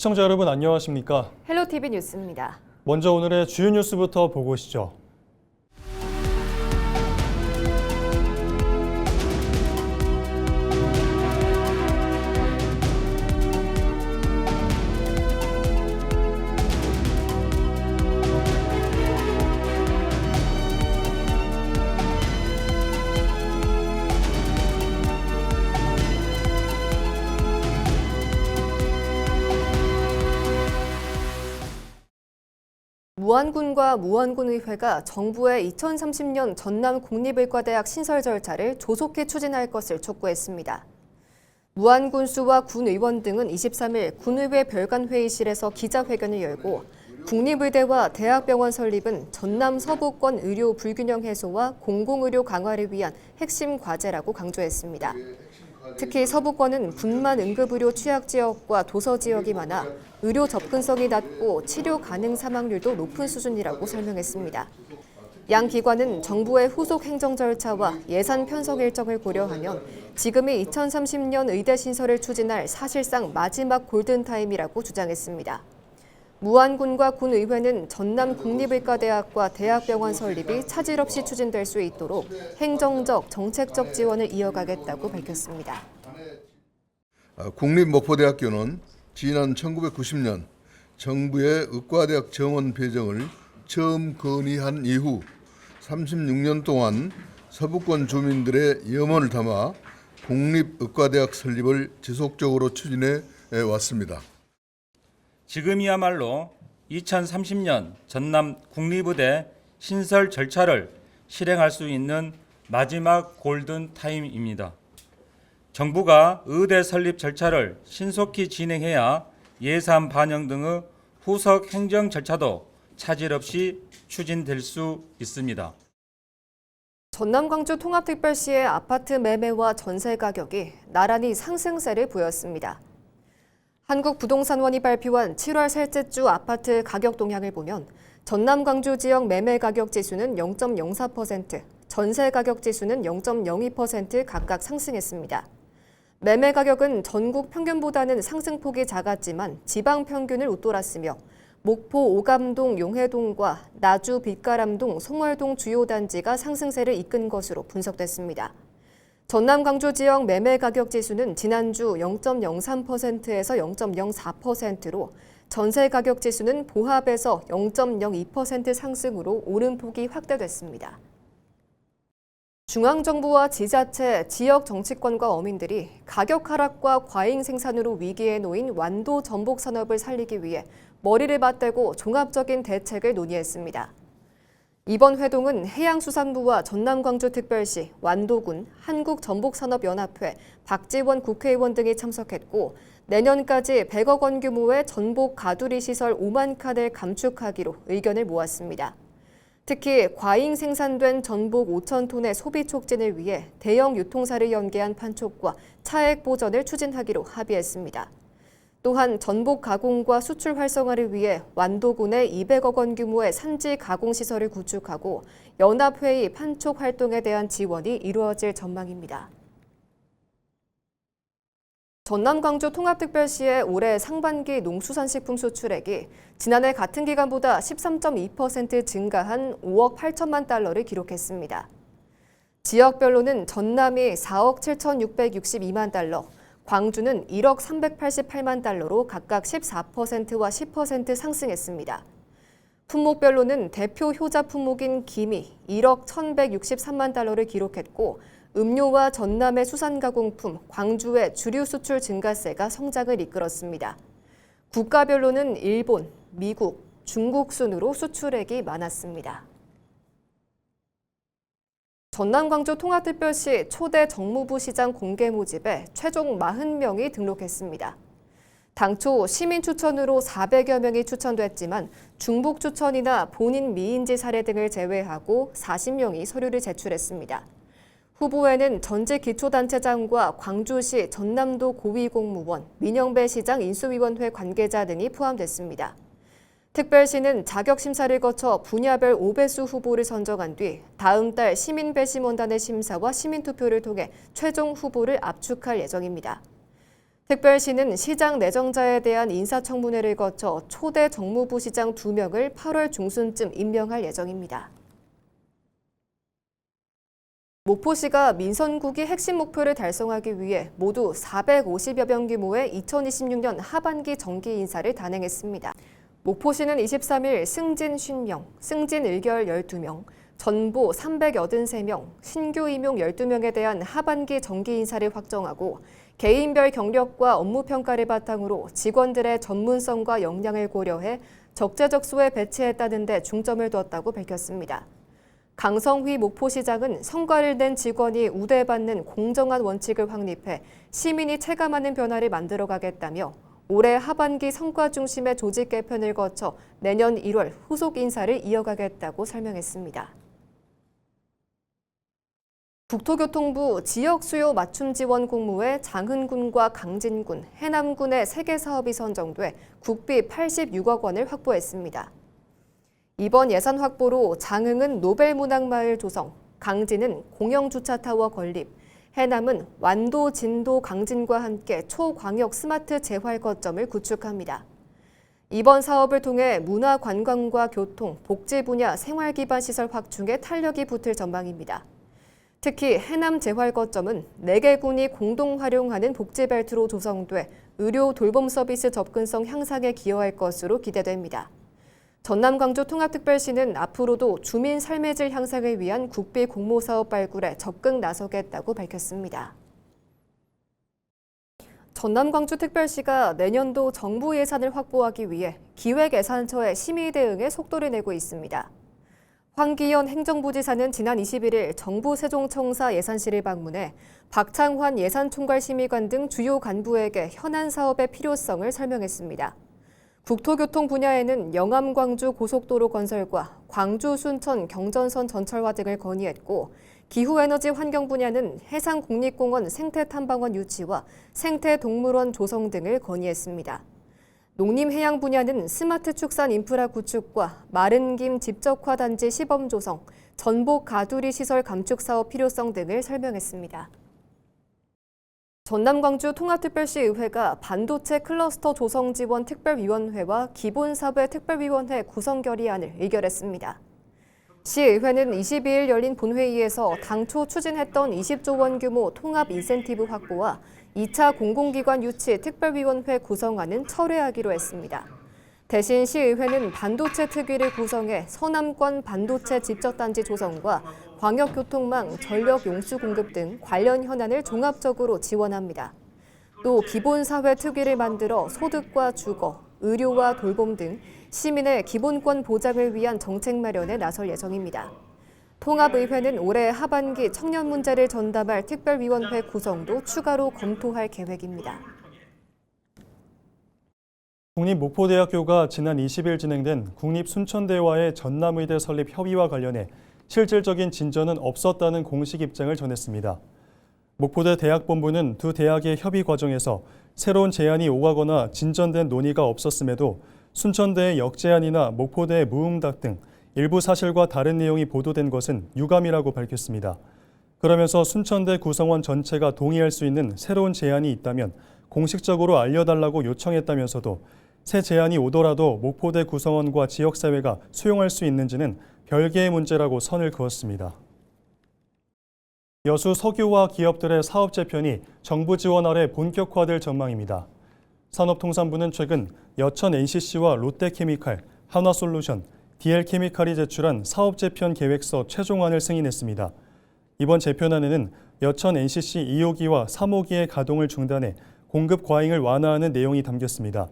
시청자 여러분 안녕하십니까? 헬로티비 뉴스입니다. 먼저 오늘의 주요 뉴스부터 보고 오시죠. 무안군과 무안군의회가 정부의 2030년 전남 국립의과대학 신설 절차를 조속히 추진할 것을 촉구했습니다. 무안군수와 군의원 등은 23일 군의회 별관회의실에서 기자회견을 열고 국립의대와 대학병원 설립은 전남 서부권 의료 불균형 해소와 공공의료 강화를 위한 핵심 과제라고 강조했습니다. 특히 서부권은 분만 응급의료 취약지역과 도서지역이 많아 의료 접근성이 낮고 치료 가능 사망률도 높은 수준이라고 설명했습니다. 양 기관은 정부의 후속 행정 절차와 예산 편성 일정을 고려하면 지금이 2030년 의대 신설을 추진할 사실상 마지막 골든타임이라고 주장했습니다. 무안군과 군의회는 전남 국립의과대학과 대학병원 설립이 차질 없이 추진될 수 있도록 행정적, 정책적 지원을 이어가겠다고 밝혔습니다. 국립목포대학교는 지난 1990년 정부의 의과대학 정원 배정을 처음 건의한 이후 36년 동안 서부권 주민들의 염원을 담아 국립의과대학 설립을 지속적으로 추진해 왔습니다. 지금이야말로 2030년 전남 국립의대 신설 절차를 실행할 수 있는 마지막 골든타임입니다. 정부가 의대 설립 절차를 신속히 진행해야 예산 반영 등의 후속 행정 절차도 차질 없이 추진될 수 있습니다. 전남 광주 통합특별시의 아파트 매매와 전세 가격이 나란히 상승세를 보였습니다. 한국부동산원이 발표한 7월 셋째 주 아파트 가격 동향을 보면 전남 광주 지역 매매 가격 지수는 0.04%, 전세 가격 지수는 0.02% 각각 상승했습니다. 매매 가격은 전국 평균보다는 상승폭이 작았지만 지방 평균을 웃돌았으며 목포 오감동 용해동과 나주 빛가람동 송월동 주요 단지가 상승세를 이끈 것으로 분석됐습니다. 전남 광주 지역 매매 가격 지수는 지난주 0.03%에서 0.04%로 전세 가격 지수는 보합에서 0.02% 상승으로 오름폭이 확대됐습니다. 중앙정부와 지자체, 지역 정치권과 어민들이 가격 하락과 과잉 생산으로 위기에 놓인 완도 전복 산업을 살리기 위해 머리를 맞대고 종합적인 대책을 논의했습니다. 이번 회동은 해양수산부와 전남광주특별시, 완도군, 한국전복산업연합회, 박지원 국회의원 등이 참석했고 내년까지 100억 원 규모의 전복 가두리 시설 5만 칸을 감축하기로 의견을 모았습니다. 특히 과잉 생산된 전복 5천 톤의 소비 촉진을 위해 대형 유통사를 연계한 판촉과 차액 보전을 추진하기로 합의했습니다. 또한 전복 가공과 수출 활성화를 위해 완도군에 200억 원 규모의 산지 가공시설을 구축하고 연합회의 판촉 활동에 대한 지원이 이루어질 전망입니다. 전남 광주 통합특별시의 올해 상반기 농수산식품 수출액이 지난해 같은 기간보다 13.2% 증가한 5억 8천만 달러를 기록했습니다. 지역별로는 전남이 4억 7,662만 달러, 광주는 1억 388만 달러로 각각 14%와 10% 상승했습니다. 품목별로는 대표 효자 품목인 김이 1억 1,163만 달러를 기록했고 음료와 전남의 수산가공품, 광주의 주류 수출 증가세가 성장을 이끌었습니다. 국가별로는 일본, 미국, 중국 순으로 수출액이 많았습니다. 전남 광주 통합특별시 초대 정무부 시장 공개 모집에 최종 40명이 등록했습니다. 당초 시민 추천으로 400여 명이 추천됐지만 중복 추천이나 본인 미인지 사례 등을 제외하고 40명이 서류를 제출했습니다. 후보에는 전직 기초단체장과 광주시 전남도 고위공무원, 민영배 시장 인수위원회 관계자 등이 포함됐습니다. 특별시는 자격심사를 거쳐 분야별 5배수 후보를 선정한 뒤 다음 달 시민배심원단의 심사와 시민투표를 통해 최종 후보를 압축할 예정입니다. 특별시는 시장 내정자에 대한 인사청문회를 거쳐 초대 정무부 시장 2명을 8월 중순쯤 임명할 예정입니다. 목포시가 민선국이 핵심 목표를 달성하기 위해 모두 450여 명 규모의 2026년 하반기 정기 인사를 단행했습니다. 목포시는 23일 승진 50명, 승진 1결 12명, 전보 383명, 신규 임용 12명에 대한 하반기 정기 인사를 확정하고 개인별 경력과 업무 평가를 바탕으로 직원들의 전문성과 역량을 고려해 적재적소에 배치했다는 데 중점을 두었다고 밝혔습니다. 강성휘 목포시장은 성과를 낸 직원이 우대받는 공정한 원칙을 확립해 시민이 체감하는 변화를 만들어가겠다며 올해 하반기 성과 중심의 조직 개편을 거쳐 내년 1월 후속 인사를 이어가겠다고 설명했습니다. 국토교통부 지역수요 맞춤 지원 공모에 장흥군과 강진군, 해남군의 3개 사업이 선정돼 국비 86억 원을 확보했습니다. 이번 예산 확보로 장흥은 노벨문학마을 조성, 강진은 공영주차타워 건립, 해남은 완도, 진도, 강진과 함께 초광역 스마트 재활 거점을 구축합니다. 이번 사업을 통해 문화, 관광과 교통, 복지 분야 생활기반 시설 확충에 탄력이 붙을 전망입니다. 특히 해남 재활 거점은 4개 군이 공동 활용하는 복지벨트로 조성돼 의료 돌봄 서비스 접근성 향상에 기여할 것으로 기대됩니다. 전남 광주 통합특별시는 앞으로도 주민 삶의 질 향상을 위한 국비 공모사업 발굴에 적극 나서겠다고 밝혔습니다. 전남 광주 특별시가 내년도 정부 예산을 확보하기 위해 기획예산처의 심의 대응에 속도를 내고 있습니다. 황기현 행정부지사는 지난 21일 정부 세종청사 예산실을 방문해 박창환 예산총괄심의관 등 주요 간부에게 현안 사업의 필요성을 설명했습니다. 국토교통 분야에는 영암-광주 고속도로 건설과 광주-순천 경전선 전철화 등을 건의했고 기후에너지 환경 분야는 해상국립공원 생태탐방원 유치와 생태동물원 조성 등을 건의했습니다. 농림해양 분야는 스마트 축산 인프라 구축과 마른 김 집적화 단지 시범 조성, 전복 가두리 시설 감축 사업 필요성 등을 설명했습니다. 전남 광주 통합특별시 의회가 반도체 클러스터 조성 지원 특별위원회와 기본사회 특별위원회 구성 결의안을 의결했습니다. 시의회는 22일 열린 본회의에서 당초 추진했던 20조 원 규모 통합 인센티브 확보와 2차 공공기관 유치 특별위원회 구성안은 철회하기로 했습니다. 대신 시의회는 반도체 특위를 구성해 서남권 반도체 집적단지 조성과 광역교통망, 전력 용수 공급 등 관련 현안을 종합적으로 지원합니다. 또 기본사회 특위를 만들어 소득과 주거, 의료와 돌봄 등 시민의 기본권 보장을 위한 정책 마련에 나설 예정입니다. 통합의회는 올해 하반기 청년 문제를 전담할 특별위원회 구성도 추가로 검토할 계획입니다. 국립목포대학교가 지난 20일 진행된 국립순천대와의 전남의대 설립 협의와 관련해 실질적인 진전은 없었다는 공식 입장을 전했습니다. 목포대 대학본부는 두 대학의 협의 과정에서 새로운 제안이 오가거나 진전된 논의가 없었음에도 순천대의 역제안이나 목포대의 무응답 등 일부 사실과 다른 내용이 보도된 것은 유감이라고 밝혔습니다. 그러면서 순천대 구성원 전체가 동의할 수 있는 새로운 제안이 있다면 공식적으로 알려달라고 요청했다면서도 새 제안이 오더라도 목포대 구성원과 지역사회가 수용할 수 있는지는 별개의 문제라고 선을 그었습니다. 여수 석유화 기업들의 사업 재편이 정부 지원 아래 본격화될 전망입니다. 산업통상부는 최근 여천 NCC와 롯데케미칼, 한화솔루션, DL케미칼이 제출한 사업 재편 계획서 최종안을 승인했습니다. 이번 재편안에는 여천 NCC 2호기와 3호기의 가동을 중단해 공급 과잉을 완화하는 내용이 담겼습니다.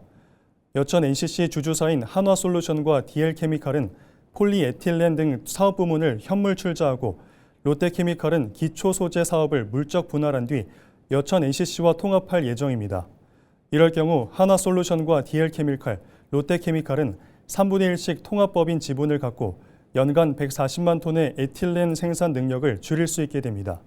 여천 NCC 주주사인 한화솔루션과 DL케미칼은 폴리에틸렌 등 사업 부문을 현물 출자하고 롯데케미칼은 기초 소재 사업을 물적 분할한 뒤 여천 NCC와 통합할 예정입니다. 이럴 경우 한화솔루션과 DL케미칼, 롯데케미칼은 3분의 1씩 통합법인 지분을 갖고 연간 140만 톤의 에틸렌 생산 능력을 줄일 수 있게 됩니다.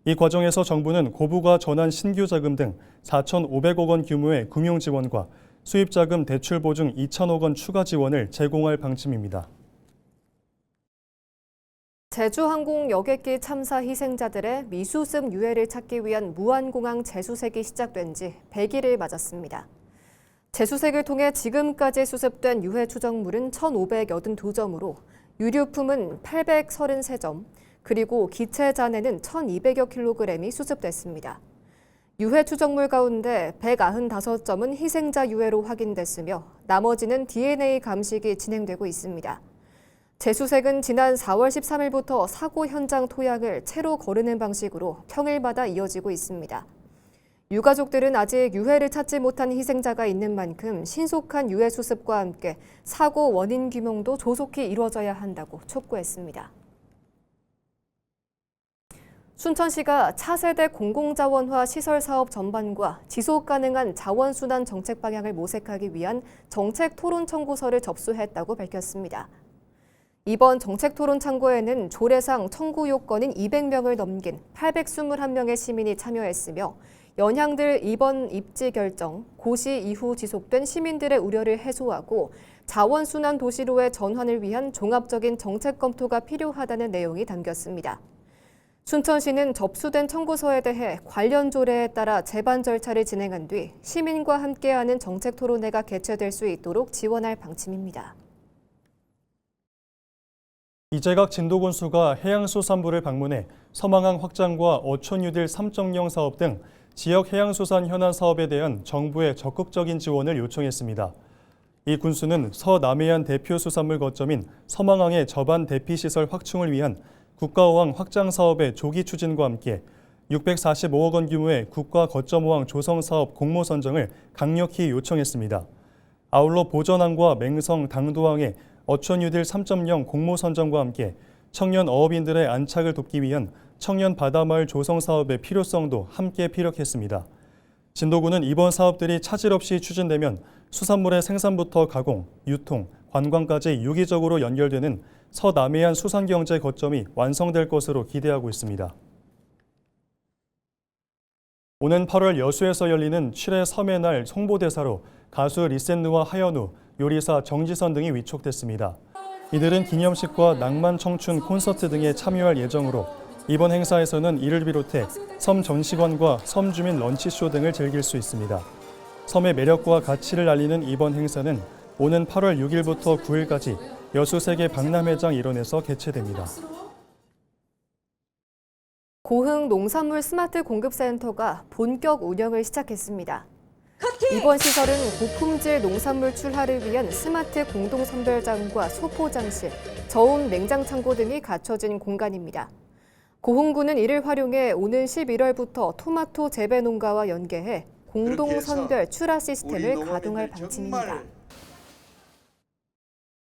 이 과정에서 정부는 고부가 전환 신규 자금 등 4,500억 원 규모의 금융 지원과 수입자금 대출 보증 2,000억 원 추가 지원을 제공할 방침입니다. 제주항공 여객기 참사 희생자들의 미수습 유해를 찾기 위한 무안공항 재수색이 시작된 지 100일을 맞았습니다. 재수색을 통해 지금까지 수습된 유해 추정물은 1,582점으로 유류품은 833점, 그리고 기체 잔해는 1,200여 킬로그램이 수습됐습니다. 유해 추정물 가운데 195점은 희생자 유해로 확인됐으며 나머지는 DNA 감식이 진행되고 있습니다. 재수색은 지난 4월 13일부터 사고 현장 토양을 채로 거르는 방식으로 평일마다 이어지고 있습니다. 유가족들은 아직 유해를 찾지 못한 희생자가 있는 만큼 신속한 유해 수습과 함께 사고 원인 규명도 조속히 이루어져야 한다고 촉구했습니다. 순천시가 차세대 공공자원화 시설 사업 전반과 지속 가능한 자원순환 정책 방향을 모색하기 위한 정책 토론 청구서를 접수했다고 밝혔습니다. 이번 정책 토론 창구에는 조례상 청구 요건인 200명을 넘긴 821명의 시민이 참여했으며 연향들 이번 입지 결정, 고시 이후 지속된 시민들의 우려를 해소하고 자원순환 도시로의 전환을 위한 종합적인 정책 검토가 필요하다는 내용이 담겼습니다. 순천시는 접수된 청구서에 대해 관련 조례에 따라 제반 절차를 진행한 뒤 시민과 함께하는 정책 토론회가 개최될 수 있도록 지원할 방침입니다. 이재각 진도군수가 해양수산부를 방문해 서망항 확장과 어촌유딜 3.0 사업 등 지역 해양수산 현안 사업에 대한 정부의 적극적인 지원을 요청했습니다. 이 군수는 서남해안 대표 수산물 거점인 서망항의 저반 대피시설 확충을 위한 국가어항 확장 사업의 조기 추진과 함께 645억 원 규모의 국가 거점어항 조성 사업 공모 선정을 강력히 요청했습니다. 아울러 보전항과 맹성, 당도항의 어촌유딜 3.0 공모 선정과 함께 청년 어업인들의 안착을 돕기 위한 청년 바다마을 조성 사업의 필요성도 함께 피력했습니다. 진도군은 이번 사업들이 차질 없이 추진되면 수산물의 생산부터 가공, 유통, 관광까지 유기적으로 연결되는 서남해안 수산경제 거점이 완성될 것으로 기대하고 있습니다. 오는 8월 여수에서 열리는 7회 섬의 날 홍보대사로 가수 리센느와 하현우, 요리사 정지선 등이 위촉됐습니다. 이들은 기념식과 낭만 청춘 콘서트 등에 참여할 예정으로 이번 행사에서는 이를 비롯해 섬 전시관과 섬 주민 런치쇼 등을 즐길 수 있습니다. 섬의 매력과 가치를 알리는 이번 행사는 오는 8월 6일부터 9일까지 여수 세계 박람회장 일원에서 개최됩니다. 고흥 농산물 스마트 공급센터가 본격 운영을 시작했습니다. 이번 시설은 고품질 농산물 출하를 위한 스마트 공동선별장과 소포장실, 저온 냉장창고 등이 갖춰진 공간입니다. 고흥군은 이를 활용해 오는 11월부터 토마토 재배 농가와 연계해 공동선별 출하 시스템을 가동할 방침입니다.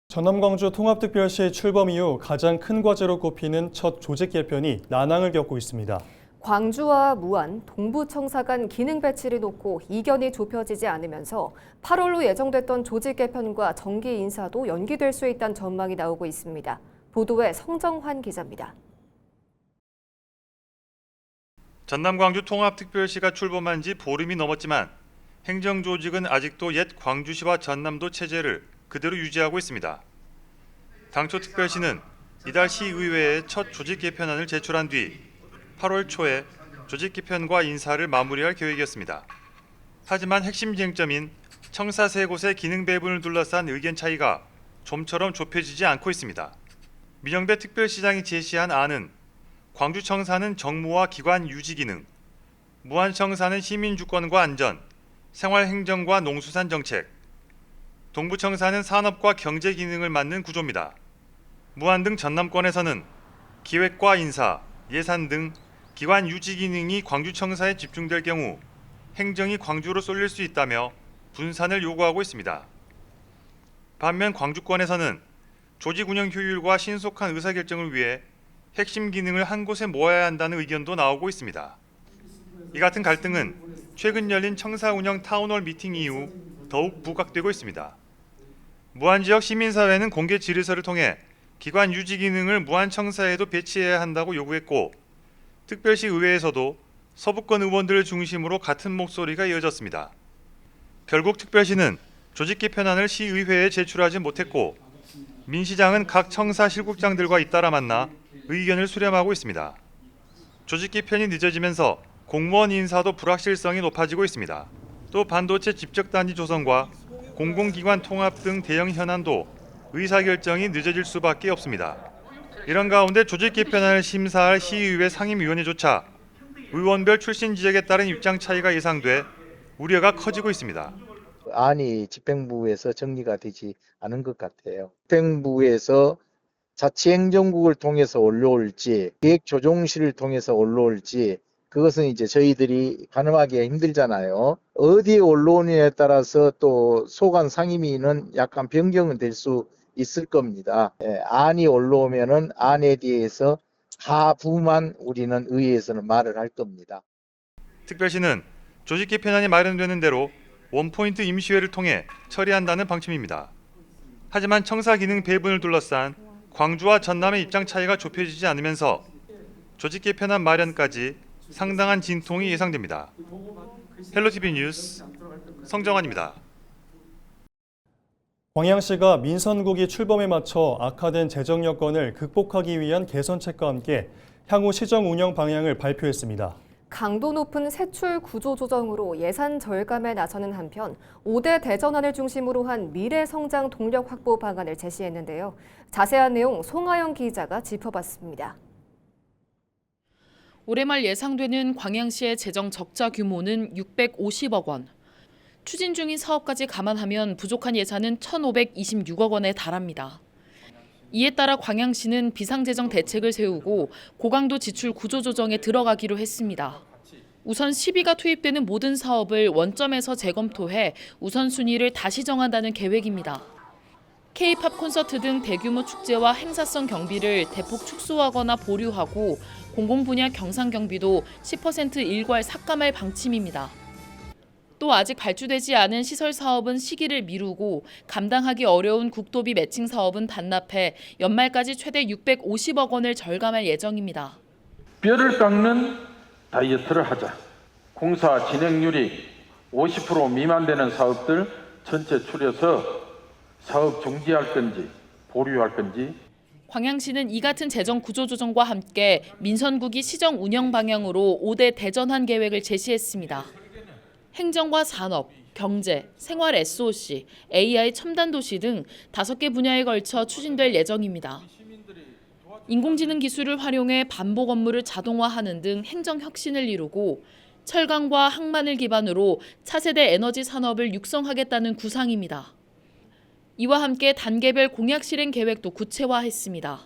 전남 광주 통합특별시 출범 이후 가장 큰 과제로 꼽히는 첫 조직 개편이 난항을 겪고 있습니다. 광주와 무안, 동부청사 간 기능 배치를 놓고 이견이 좁혀지지 않으면서 8월로 예정됐던 조직 개편과 정기 인사도 연기될 수 있다는 전망이 나오고 있습니다. 보도에 성정환 기자입니다. 전남 광주 통합특별시가 출범한 지 보름이 넘었지만 행정조직은 아직도 옛 광주시와 전남도 체제를 그대로 유지하고 있습니다. 당초 특별시는 이달 시의회에 첫 조직 개편안을 제출한 뒤 8월 초에 조직 개편과 인사를 마무리할 계획이었습니다. 하지만 핵심 쟁점인 청사 세 곳의 기능 배분을 둘러싼 의견 차이가 좀처럼 좁혀지지 않고 있습니다. 민영배 특별시장이 제시한 안은 광주청사는 정무와 기관 유지 기능, 무안청사는 시민주권과 안전, 생활행정과 농수산 정책, 동부청사는 산업과 경제 기능을 맡는 구조입니다. 무안 등 전남권에서는 기획과 인사, 예산 등 기관 유지 기능이 광주청사에 집중될 경우 행정이 광주로 쏠릴 수 있다며 분산을 요구하고 있습니다. 반면 광주권에서는 조직 운영 효율과 신속한 의사결정을 위해 핵심 기능을 한 곳에 모아야 한다는 의견도 나오고 있습니다. 이 같은 갈등은 최근 열린 청사 운영 타운홀 미팅 이후 더욱 부각되고 있습니다. 무안 지역 시민사회는 공개 질의서를 통해 기관 유지 기능을 무안청사에도 배치해야 한다고 요구했고 특별시 의회에서도 서부권 의원들을 중심으로 같은 목소리가 이어졌습니다. 결국 특별시는 조직 개편안을 시의회에 제출하지 못했고 민 시장은 각 청사 실국장들과 잇따라 만나 의견을 수렴하고 있습니다. 조직 개편이 늦어지면서 공무원 인사도 불확실성이 높아지고 있습니다. 또 반도체 집적단지 조성과 공공기관 통합 등 대형 현안도 의사결정이 늦어질 수밖에 없습니다. 이런 가운데 조직 개편안을 심사할 시의회 상임위원회조차 의원별 출신 지역에 따른 입장 차이가 예상돼 우려가 커지고 있습니다. 안이 집행부에서 정리가 되지 않은 것 같아요. 집행부에서 자치행정국을 통해서 올라올지 기획조정실을 통해서 올라올지 그것은 이제 저희들이 가늠하기 힘들잖아요. 어디에 올라오느냐에 따라서 또 소관 상임위는 약간 변경은 될 수 있을 겁니다. 안이 올라오면은 안에 대해서 하부만 우리는 의회에서는 말을 할 겁니다. 특별시는 조직 개편안이 마련되는 대로 원포인트 임시회를 통해 처리한다는 방침입니다. 하지만 청사 기능 배분을 둘러싼 광주와 전남의 입장 차이가 좁혀지지 않으면서 조직 개편안 마련까지 상당한 진통이 예상됩니다. 헬로티비 뉴스 성정환입니다. 광양시가 민선국이 출범에 맞춰 악화된 재정 여건을 극복하기 위한 개선책과 함께 향후 시정 운영 방향을 발표했습니다. 강도 높은 세출 구조 조정으로 예산 절감에 나서는 한편 5대 대전환을 중심으로 한 미래 성장 동력 확보 방안을 제시했는데요. 자세한 내용 송하영 기자가 짚어봤습니다. 올해 말 예상되는 광양시의 재정 적자 규모는 650억 원. 추진 중인 사업까지 감안하면 부족한 예산은 1,526억 원에 달합니다. 이에 따라 광양시는 비상재정 대책을 세우고 고강도 지출 구조 조정에 들어가기로 했습니다. 우선 시비가 투입되는 모든 사업을 원점에서 재검토해 우선순위를 다시 정한다는 계획입니다. K-팝 콘서트 등 대규모 축제와 행사성 경비를 대폭 축소하거나 보류하고 공공분야 경상 경비도 10% 일괄 삭감할 방침입니다. 또 아직 발주되지 않은 시설 사업은 시기를 미루고 감당하기 어려운 국도비 매칭 사업은 반납해 연말까지 최대 650억 원을 절감할 예정입니다. 뼈를 깎는 다이어트를 하자. 공사 진행률이 50% 미만 되는 사업들 전체 추려서 사업 중지할 건지 보류할 건지. 광양시는 이 같은 재정 구조 조정과 함께 민선국이 시정 운영 방향으로 5대 대전환 계획을 제시했습니다. 행정과 산업, 경제, 생활 SOC, AI 첨단 도시 등 5개 분야에 걸쳐 추진될 예정입니다. 인공지능 기술을 활용해 반복 업무를 자동화하는 등 행정 혁신을 이루고 철강과 항만을 기반으로 차세대 에너지 산업을 육성하겠다는 구상입니다. 이와 함께 단계별 공약 실행 계획도 구체화했습니다.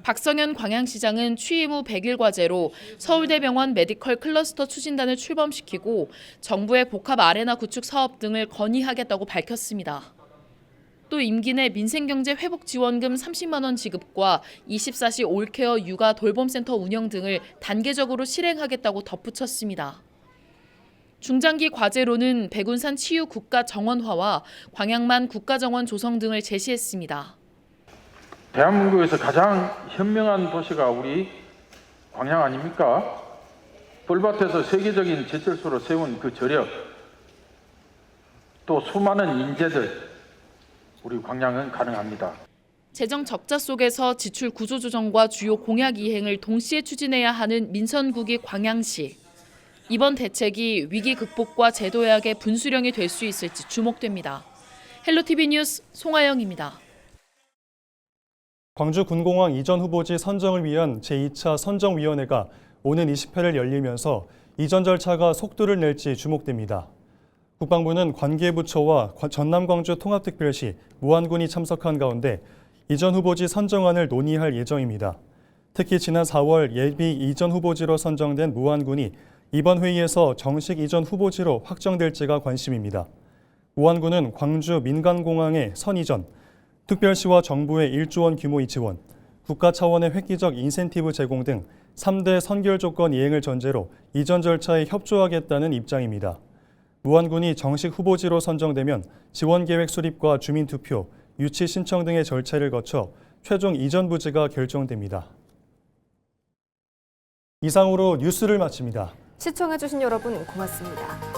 박성현 광양시장은 취임 후 100일 과제로 서울대병원 메디컬 클러스터 추진단을 출범시키고 정부의 복합 아레나 구축 사업 등을 건의하겠다고 밝혔습니다. 또 임기 내 민생경제 회복 지원금 30만 원 지급과 24시 올케어 육아 돌봄센터 운영 등을 단계적으로 실행하겠다고 덧붙였습니다. 중장기 과제로는 백운산 치유 국가 정원화와 광양만 국가정원 조성 등을 제시했습니다. 대한민국에서 가장 현명한 도시가 우리 광양 아닙니까? 뻘밭에서 세계적인 제철소로 세운 그 저력, 또 수많은 인재들, 우리 광양은 가능합니다. 재정 적자 속에서 지출 구조 조정과 주요 공약 이행을 동시에 추진해야 하는 민선국이 광양시. 이번 대책이 위기 극복과 제도약의 분수령이 될 수 있을지 주목됩니다. 헬로티비 뉴스 송하영입니다. 광주군공항 이전 후보지 선정을 위한 제2차 선정위원회가 오는 28일 열리면서 이전 절차가 속도를 낼지 주목됩니다. 국방부는 관계부처와 전남광주 통합특별시, 무안군이 참석한 가운데 이전 후보지 선정안을 논의할 예정입니다. 특히 지난 4월 예비 이전 후보지로 선정된 무안군이 이번 회의에서 정식 이전 후보지로 확정될지가 관심입니다. 무안군은 광주 민간공항의 선이전, 특별시와 정부의 1조 원 규모의 지원, 국가 차원의 획기적 인센티브 제공 등 3대 선결 조건 이행을 전제로 이전 절차에 협조하겠다는 입장입니다. 무안군이 정식 후보지로 선정되면 지원계획 수립과 주민투표, 유치 신청 등의 절차를 거쳐 최종 이전 부지가 결정됩니다. 이상으로 뉴스를 마칩니다. 시청해주신 여러분 고맙습니다.